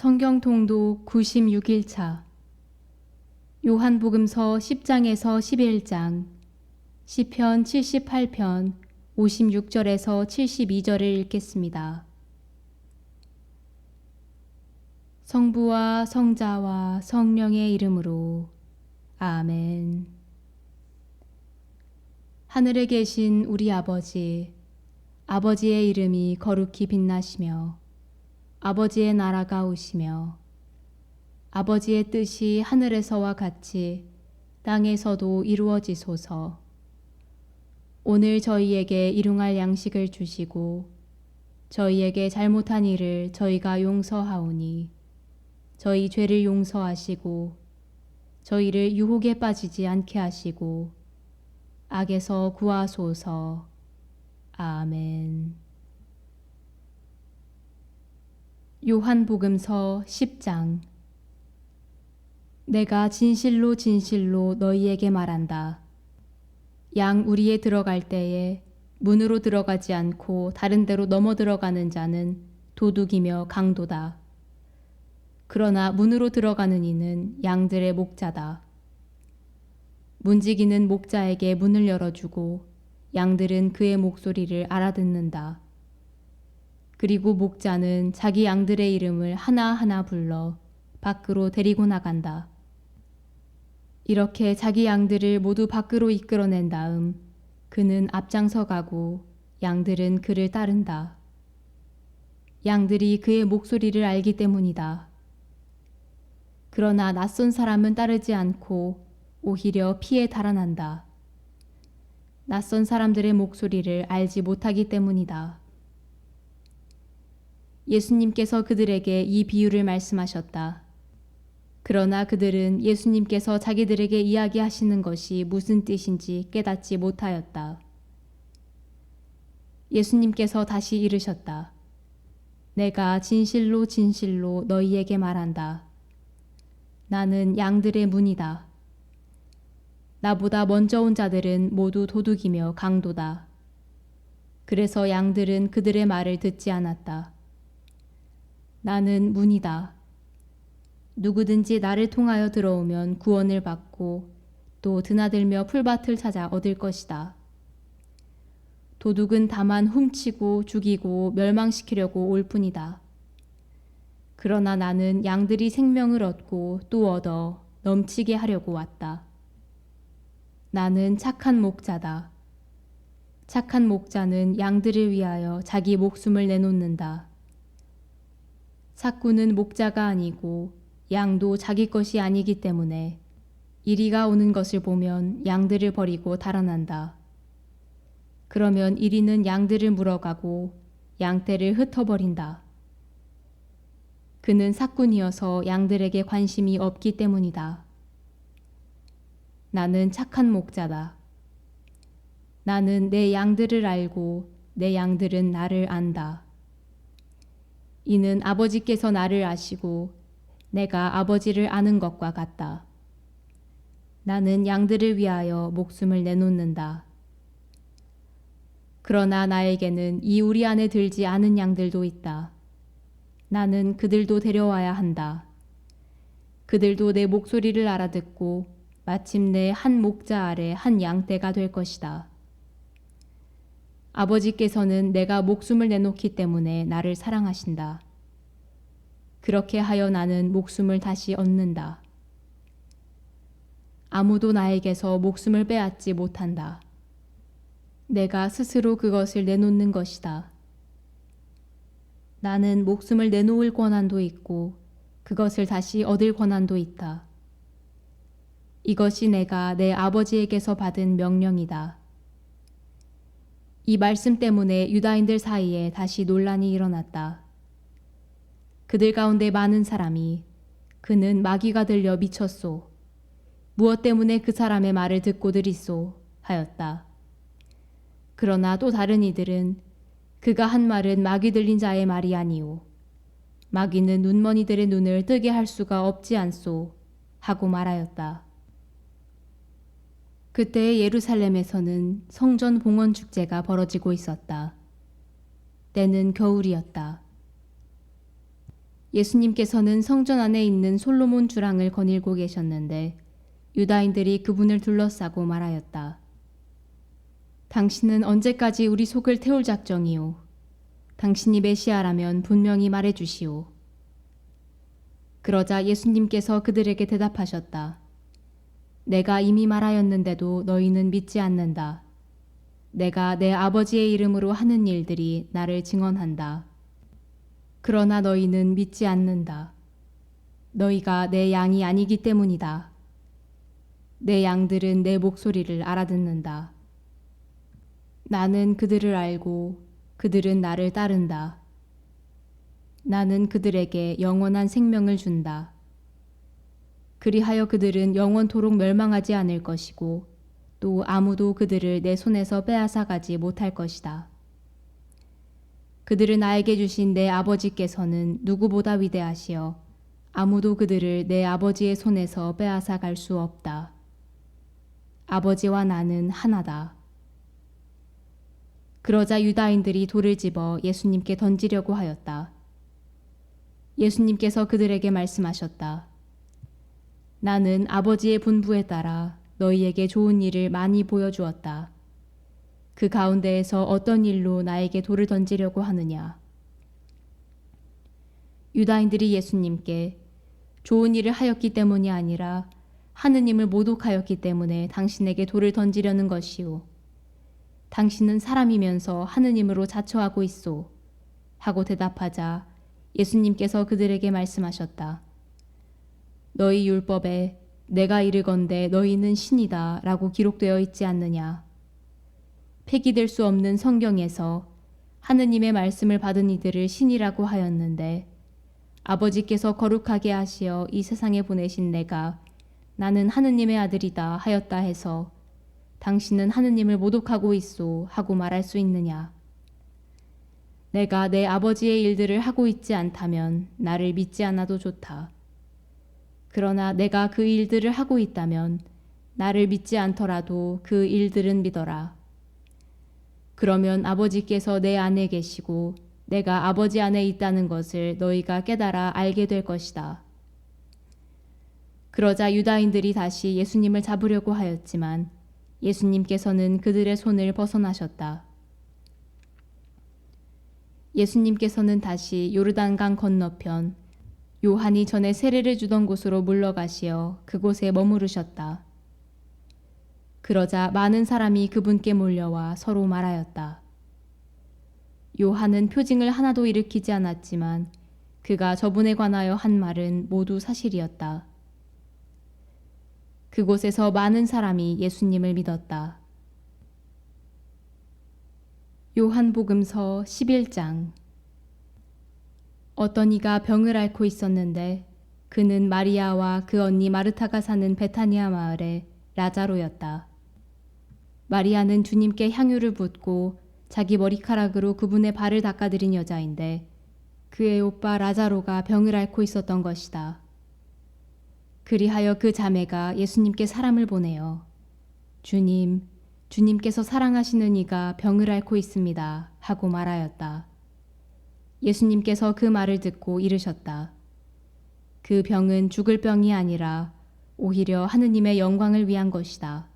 성경 통독 96일차 요한복음서 10장에서 11장 시편 78편 56절에서 72절을 읽겠습니다. 성부와 성자와 성령의 이름으로 아멘. 하늘에 계신 우리 아버지, 아버지의 이름이 거룩히 빛나시며 아버지의 나라가 오시며 아버지의 뜻이 하늘에서와 같이 땅에서도 이루어지소서. 오늘 저희에게 일용할 양식을 주시고 저희에게 잘못한 일을 저희가 용서하오니 저희 죄를 용서하시고 저희를 유혹에 빠지지 않게 하시고 악에서 구하소서. 아멘. 요한복음서 10장 내가 진실로 진실로 너희에게 말한다. 양 우리에 들어갈 때에 문으로 들어가지 않고 다른 데로 넘어 들어가는 자는 도둑이며 강도다. 그러나 문으로 들어가는 이는 양들의 목자다. 문지기는 목자에게 문을 열어주고 양들은 그의 목소리를 알아듣는다. 그리고 목자는 자기 양들의 이름을 하나하나 불러 밖으로 데리고 나간다. 이렇게 자기 양들을 모두 밖으로 이끌어낸 다음 그는 앞장서 가고 양들은 그를 따른다. 양들이 그의 목소리를 알기 때문이다. 그러나 낯선 사람은 따르지 않고 오히려 피해 달아난다. 낯선 사람들의 목소리를 알지 못하기 때문이다. 예수님께서 그들에게 이 비유를 말씀하셨다. 그러나 그들은 예수님께서 자기들에게 이야기하시는 것이 무슨 뜻인지 깨닫지 못하였다. 예수님께서 다시 이르셨다. 내가 진실로 진실로 너희에게 말한다. 나는 양들의 문이다. 나보다 먼저 온 자들은 모두 도둑이며 강도다. 그래서 양들은 그들의 말을 듣지 않았다. 나는 문이다. 누구든지 나를 통하여 들어오면 구원을 받고 또 드나들며 풀밭을 찾아 얻을 것이다. 도둑은 다만 훔치고 죽이고 멸망시키려고 올 뿐이다. 그러나 나는 양들이 생명을 얻고 또 얻어 넘치게 하려고 왔다. 나는 착한 목자다. 착한 목자는 양들을 위하여 자기 목숨을 내놓는다. 삭구는 목자가 아니고 양도 자기 것이 아니기 때문에 이리가 오는 것을 보면 양들을 버리고 달아난다. 그러면 이리는 양들을 물어가고 양떼를 흩어버린다. 그는 삭군이어서 양들에게 관심이 없기 때문이다. 나는 착한 목자다. 나는 내 양들을 알고 내 양들은 나를 안다. 이는 아버지께서 나를 아시고 내가 아버지를 아는 것과 같다. 나는 양들을 위하여 목숨을 내놓는다. 그러나 나에게는 이 우리 안에 들지 않은 양들도 있다. 나는 그들도 데려와야 한다. 그들도 내 목소리를 알아듣고 마침내 한 목자 아래 한 양떼가 될 것이다. 아버지께서는 내가 목숨을 내놓기 때문에 나를 사랑하신다. 그렇게 하여 나는 목숨을 다시 얻는다. 아무도 나에게서 목숨을 빼앗지 못한다. 내가 스스로 그것을 내놓는 것이다. 나는 목숨을 내놓을 권한도 있고 그것을 다시 얻을 권한도 있다. 이것이 내가 내 아버지에게서 받은 명령이다. 이 말씀 때문에 유다인들 사이에 다시 논란이 일어났다. 그들 가운데 많은 사람이 그는 마귀가 들려 미쳤소. 무엇 때문에 그 사람의 말을 듣고들 있소 하였다. 그러나 또 다른 이들은 그가 한 말은 마귀 들린 자의 말이 아니오. 마귀는 눈머니들의 눈을 뜨게 할 수가 없지 않소 하고 말하였다. 그때 예루살렘에서는 성전 봉헌 축제가 벌어지고 있었다. 때는 겨울이었다. 예수님께서는 성전 안에 있는 솔로몬 주랑을 거닐고 계셨는데 유다인들이 그분을 둘러싸고 말하였다. 당신은 언제까지 우리 속을 태울 작정이오? 당신이 메시아라면 분명히 말해주시오. 그러자 예수님께서 그들에게 대답하셨다. 내가 이미 말하였는데도 너희는 믿지 않는다. 내가 내 아버지의 이름으로 하는 일들이 나를 증언한다. 그러나 너희는 믿지 않는다. 너희가 내 양이 아니기 때문이다. 내 양들은 내 목소리를 알아듣는다. 나는 그들을 알고 그들은 나를 따른다. 나는 그들에게 영원한 생명을 준다. 그리하여 그들은 영원토록 멸망하지 않을 것이고 또 아무도 그들을 내 손에서 빼앗아가지 못할 것이다. 그들을 나에게 주신 내 아버지께서는 누구보다 위대하시어 아무도 그들을 내 아버지의 손에서 빼앗아갈 수 없다. 아버지와 나는 하나다. 그러자 유다인들이 돌을 집어 예수님께 던지려고 하였다. 예수님께서 그들에게 말씀하셨다. 나는 아버지의 분부에 따라 너희에게 좋은 일을 많이 보여주었다. 그 가운데에서 어떤 일로 나에게 돌을 던지려고 하느냐? 유다인들이 예수님께 좋은 일을 하였기 때문이 아니라 하느님을 모독하였기 때문에 당신에게 돌을 던지려는 것이오. 당신은 사람이면서 하느님으로 자처하고 있소. 하고 대답하자 예수님께서 그들에게 말씀하셨다. 너희 율법에 내가 이르건대 너희는 신이다 라고 기록되어 있지 않느냐. 폐기될 수 없는 성경에서 하느님의 말씀을 받은 이들을 신이라고 하였는데 아버지께서 거룩하게 하시어 이 세상에 보내신 내가 나는 하느님의 아들이다 하였다 해서 당신은 하느님을 모독하고 있소 하고 말할 수 있느냐. 내가 내 아버지의 일들을 하고 있지 않다면 나를 믿지 않아도 좋다. 그러나 내가 그 일들을 하고 있다면 나를 믿지 않더라도 그 일들은 믿어라. 그러면 아버지께서 내 안에 계시고 내가 아버지 안에 있다는 것을 너희가 깨달아 알게 될 것이다. 그러자 유다인들이 다시 예수님을 잡으려고 하였지만 예수님께서는 그들의 손을 벗어나셨다. 예수님께서는 다시 요르단강 건너편 요한이 전에 세례를 주던 곳으로 물러가시어 그곳에 머무르셨다. 그러자 많은 사람이 그분께 몰려와 서로 말하였다. 요한은 표징을 하나도 일으키지 않았지만 그가 저분에 관하여 한 말은 모두 사실이었다. 그곳에서 많은 사람이 예수님을 믿었다. 요한복음서 11장. 어떤 이가 병을 앓고 있었는데 그는 마리아와 그 언니 마르타가 사는 베타니아 마을의 라자로였다. 마리아는 주님께 향유를 붓고 자기 머리카락으로 그분의 발을 닦아드린 여자인데 그의 오빠 라자로가 병을 앓고 있었던 것이다. 그리하여 그 자매가 예수님께 사람을 보내어 주님께서 사랑하시는 이가 병을 앓고 있습니다 하고 말하였다. 예수님께서 그 말을 듣고 이르셨다. 그 병은 죽을 병이 아니라 오히려 하느님의 영광을 위한 것이다.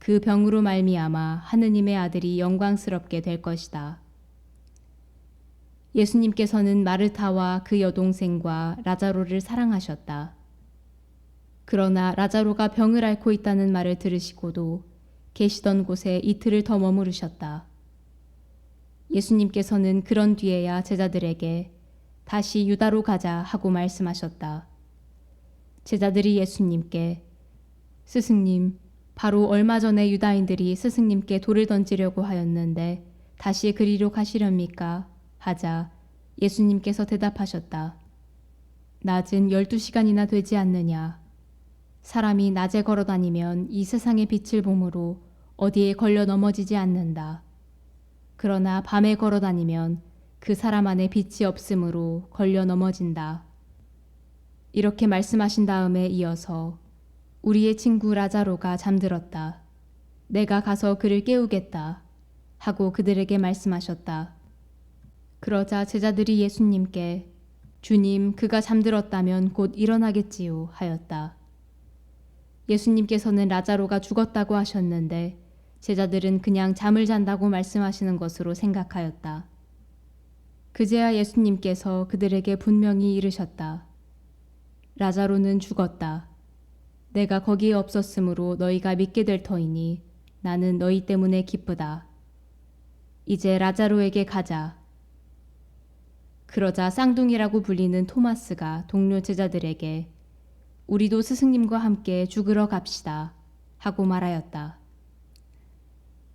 그 병으로 말미암아 하느님의 아들이 영광스럽게 될 것이다. 예수님께서는 마르타와 그 여동생과 라자로를 사랑하셨다. 그러나 라자로가 병을 앓고 있다는 말을 들으시고도 계시던 곳에 이틀을 더 머무르셨다. 예수님께서는 그런 뒤에야 제자들에게 다시 유다로 가자 하고 말씀하셨다. 제자들이 예수님께 스승님, 바로 얼마 전에 유다인들이 스승님께 돌을 던지려고 하였는데 다시 그리로 가시렵니까? 하자 예수님께서 대답하셨다. 낮은 12시간이나 되지 않느냐. 사람이 낮에 걸어 다니면 이 세상의 빛을 보므로 어디에 걸려 넘어지지 않는다. 그러나 밤에 걸어 다니면 그 사람 안에 빛이 없으므로 걸려 넘어진다. 이렇게 말씀하신 다음에 이어서 우리의 친구 라자로가 잠들었다. 내가 가서 그를 깨우겠다. 하고 그들에게 말씀하셨다. 그러자 제자들이 예수님께 주님, 그가 잠들었다면 곧 일어나겠지요 하였다. 예수님께서는 라자로가 죽었다고 하셨는데 제자들은 그냥 잠을 잔다고 말씀하시는 것으로 생각하였다. 그제야 예수님께서 그들에게 분명히 이르셨다. 라자로는 죽었다. 내가 거기에 없었으므로 너희가 믿게 될 터이니 나는 너희 때문에 기쁘다. 이제 라자로에게 가자. 그러자 쌍둥이라고 불리는 토마스가 동료 제자들에게 우리도 스승님과 함께 죽으러 갑시다 하고 말하였다.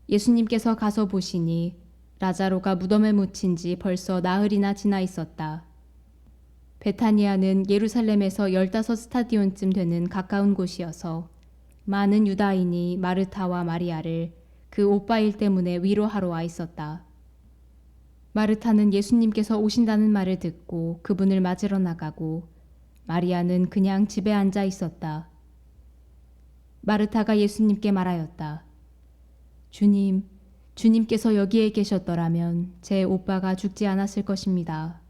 예수님께서 가서 보시니 라자로가 무덤에 묻힌 지 벌써 나흘이나 지나 있었다. 베타니아는 예루살렘에서 15스타디온쯤 되는 가까운 곳이어서 많은 유다인이 마르타와 마리아를 그 오빠 일 때문에 위로하러 와 있었다. 마르타는 예수님께서 오신다는 말을 듣고 그분을 맞으러 나가고 마리아는 그냥 집에 앉아 있었다. 마르타가 예수님께 말하였다. 주님, 주님께서 여기에 계셨더라면 제 오빠가 죽지 않았을 것입니다.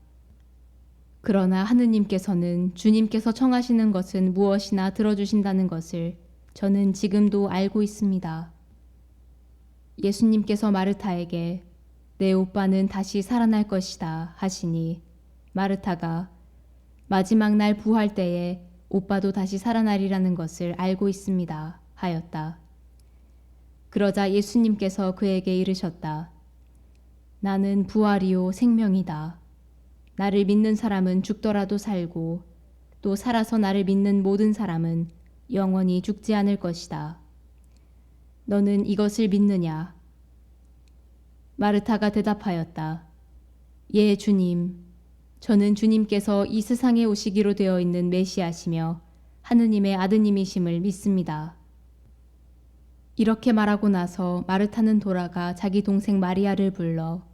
그러나 하느님께서는 주님께서 청하시는 것은 무엇이나 들어주신다는 것을 저는 지금도 알고 있습니다. 예수님께서 마르타에게 내 오빠는 다시 살아날 것이다 하시니 마르타가 마지막 날 부활 때에 오빠도 다시 살아나리라는 것을 알고 있습니다 하였다. 그러자 예수님께서 그에게 이르셨다. 나는 부활이요 생명이다. 나를 믿는 사람은 죽더라도 살고 또 살아서 나를 믿는 모든 사람은 영원히 죽지 않을 것이다. 너는 이것을 믿느냐? 마르타가 대답하였다. 예, 주님. 저는 주님께서 이 세상에 오시기로 되어 있는 메시아시며 하느님의 아드님이심을 믿습니다. 이렇게 말하고 나서 마르타는 돌아가 자기 동생 마리아를 불러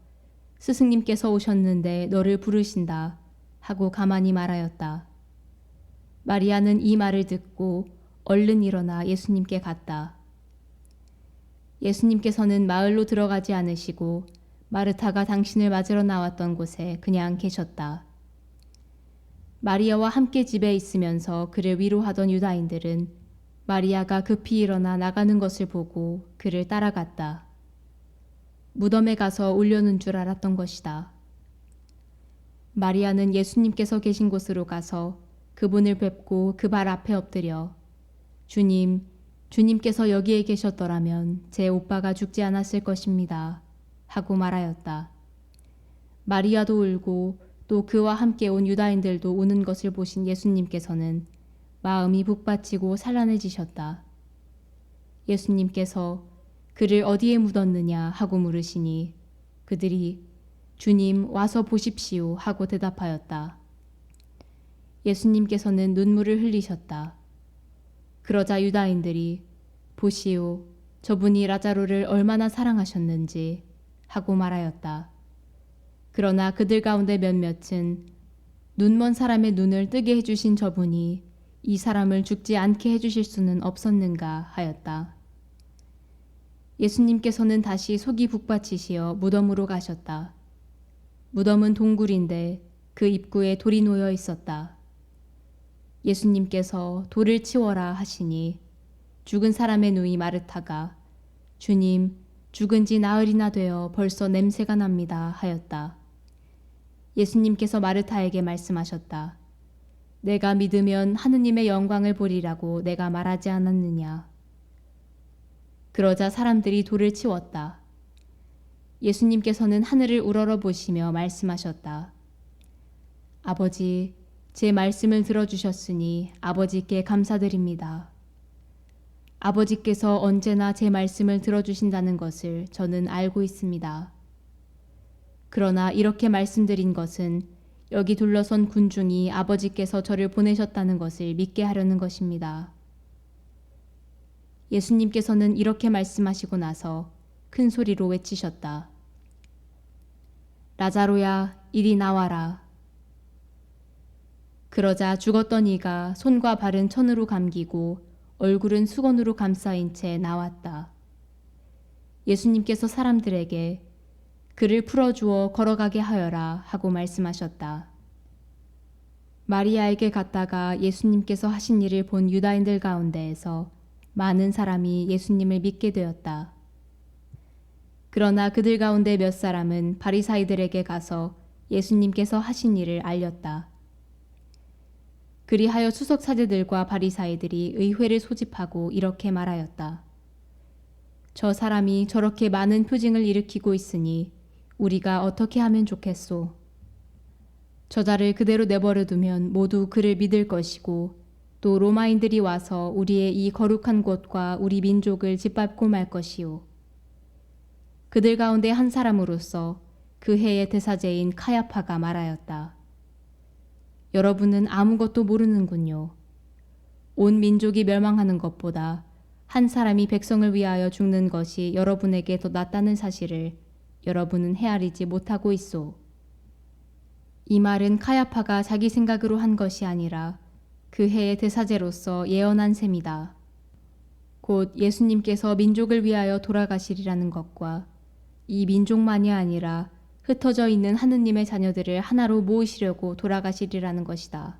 스승님께서 오셨는데 너를 부르신다 하고 가만히 말하였다. 마리아는 이 말을 듣고 얼른 일어나 예수님께 갔다. 예수님께서는 마을로 들어가지 않으시고 마르타가 당신을 맞으러 나왔던 곳에 그냥 계셨다. 마리아와 함께 집에 있으면서 그를 위로하던 유다인들은 마리아가 급히 일어나 나가는 것을 보고 그를 따라갔다. 무덤에 가서 울려는 줄 알았던 것이다. 마리아는 예수님께서 계신 곳으로 가서 그분을 뵙고 그 발 앞에 엎드려 주님, 주님께서 여기에 계셨더라면 제 오빠가 죽지 않았을 것입니다 하고 말하였다. 마리아도 울고 또 그와 함께 온 유다인들도 우는 것을 보신 예수님께서는 마음이 북받치고 산란해지셨다. 예수님께서 그를 어디에 묻었느냐 하고 물으시니 그들이 주님 와서 보십시오 하고 대답하였다. 예수님께서는 눈물을 흘리셨다. 그러자 유다인들이 보시오 저분이 라자로를 얼마나 사랑하셨는지 하고 말하였다. 그러나 그들 가운데 몇몇은 눈먼 사람의 눈을 뜨게 해주신 저분이 이 사람을 죽지 않게 해주실 수는 없었는가 하였다. 예수님께서는 다시 속이 북받치시어 무덤으로 가셨다. 무덤은 동굴인데 그 입구에 돌이 놓여 있었다. 예수님께서 돌을 치워라 하시니 죽은 사람의 누이 마르타가 주님, 죽은 지 나흘이나 되어 벌써 냄새가 납니다 하였다. 예수님께서 마르타에게 말씀하셨다. 내가 믿으면 하느님의 영광을 보리라고 내가 말하지 않았느냐. 그러자 사람들이 돌을 치웠다. 예수님께서는 하늘을 우러러 보시며 말씀하셨다. 아버지, 제 말씀을 들어주셨으니 아버지께 감사드립니다. 아버지께서 언제나 제 말씀을 들어주신다는 것을 저는 알고 있습니다. 그러나 이렇게 말씀드린 것은 여기 둘러선 군중이 아버지께서 저를 보내셨다는 것을 믿게 하려는 것입니다. 예수님께서는 이렇게 말씀하시고 나서 큰 소리로 외치셨다. 라자로야, 이리 나와라. 그러자 죽었던 이가 손과 발은 천으로 감기고 얼굴은 수건으로 감싸인 채 나왔다. 예수님께서 사람들에게 그를 풀어주어 걸어가게 하여라 하고 말씀하셨다. 마리아에게 갔다가 예수님께서 하신 일을 본 유다인들 가운데에서 많은 사람이 예수님을 믿게 되었다. 그러나 그들 가운데 몇 사람은 바리사이들에게 가서 예수님께서 하신 일을 알렸다. 그리하여 수석 사제들과 바리사이들이 의회를 소집하고 이렇게 말하였다. 저 사람이 저렇게 많은 표징을 일으키고 있으니 우리가 어떻게 하면 좋겠소? 저자를 그대로 내버려 두면 모두 그를 믿을 것이고 또 로마인들이 와서 우리의 이 거룩한 곳과 우리 민족을 짓밟고 말 것이요. 그들 가운데 한 사람으로서 그 해의 대사제인 카야파가 말하였다. 여러분은 아무것도 모르는군요. 온 민족이 멸망하는 것보다 한 사람이 백성을 위하여 죽는 것이 여러분에게 더 낫다는 사실을 여러분은 헤아리지 못하고 있소. 이 말은 카야파가 자기 생각으로 한 것이 아니라 그 해의 대사제로서 예언한 셈이다. 곧 예수님께서 민족을 위하여 돌아가시리라는 것과 이 민족만이 아니라 흩어져 있는 하느님의 자녀들을 하나로 모으시려고 돌아가시리라는 것이다.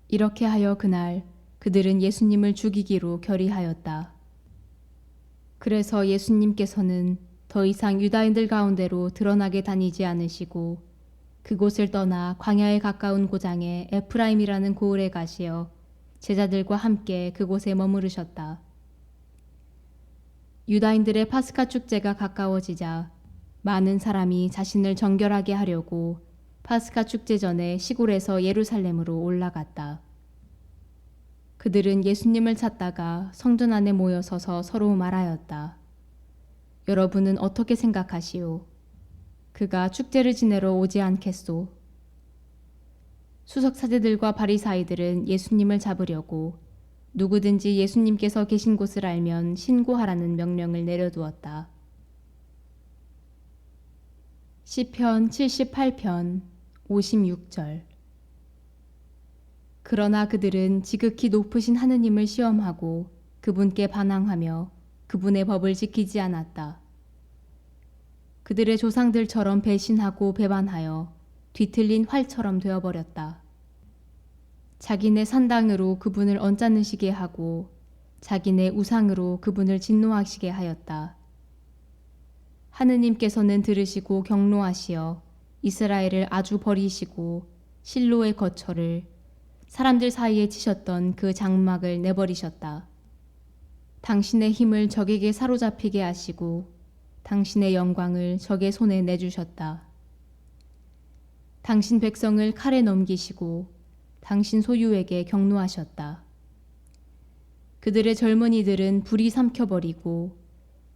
이렇게 하여 그날 그들은 예수님을 죽이기로 결의하였다. 그래서 예수님께서는 더 이상 유다인들 가운데로 드러나게 다니지 않으시고 그곳을 떠나 광야에 가까운 고장에 에프라임이라는 고을에 가시어 제자들과 함께 그곳에 머무르셨다. 유다인들의 파스카 축제가 가까워지자 많은 사람이 자신을 정결하게 하려고 파스카 축제 전에 시골에서 예루살렘으로 올라갔다. 그들은 예수님을 찾다가 성전 안에 모여 서서 서로 말하였다. 여러분은 어떻게 생각하시오? 그가 축제를 지내러 오지 않겠소? 수석 사제들과 바리사이들은 예수님을 잡으려고 누구든지 예수님께서 계신 곳을 알면 신고하라는 명령을 내려두었다. 시편 78편 56절. 그러나 그들은 지극히 높으신 하느님을 시험하고 그분께 반항하며 그분의 법을 지키지 않았다. 그들의 조상들처럼 배신하고 배반하여 뒤틀린 활처럼 되어버렸다. 자기네 산당으로 그분을 언짢으시게 하고 자기네 우상으로 그분을 진노하시게 하였다. 하느님께서는 들으시고 경노하시어 이스라엘을 아주 버리시고 실로의 거처를 사람들 사이에 치셨던 그 장막을 내버리셨다. 당신의 힘을 적에게 사로잡히게 하시고 당신의 영광을 적의 손에 내주셨다. 당신 백성을 칼에 넘기시고 당신 소유에게 경노하셨다. 그들의 젊은이들은 불이 삼켜버리고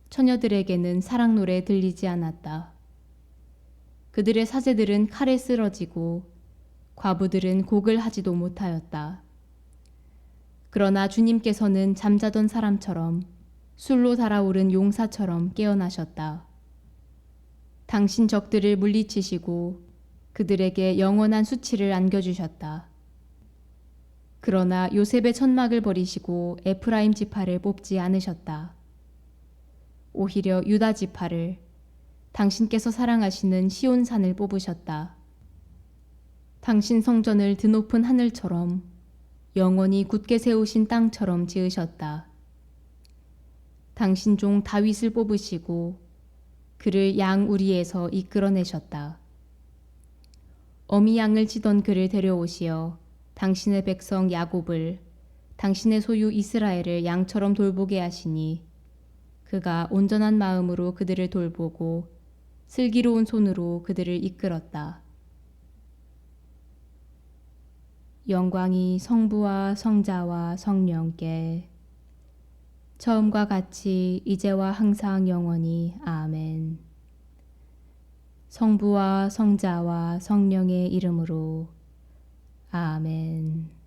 처녀들에게는 사랑 노래 들리지 않았다. 그들의 사제들은 칼에 쓰러지고 과부들은 곡을 하지도 못하였다. 그러나 주님께서는 잠자던 사람처럼 술로 달아오른 용사처럼 깨어나셨다. 당신 적들을 물리치시고 그들에게 영원한 수치를 안겨주셨다. 그러나 요셉의 천막을 버리시고 에프라임 지파를 뽑지 않으셨다. 오히려 유다 지파를 당신께서 사랑하시는 시온산을 뽑으셨다. 당신 성전을 드높은 하늘처럼 영원히 굳게 세우신 땅처럼 지으셨다. 당신 종 다윗을 뽑으시고 그를 양 우리에서 이끌어내셨다. 어미 양을 치던 그를 데려오시어 당신의 백성 야곱을 당신의 소유 이스라엘을 양처럼 돌보게 하시니 그가 온전한 마음으로 그들을 돌보고 슬기로운 손으로 그들을 이끌었다. 영광이 성부와 성자와 성령께 처음과 같이 이제와 항상 영원히 아멘. 성부와 성자와 성령의 이름으로 아멘.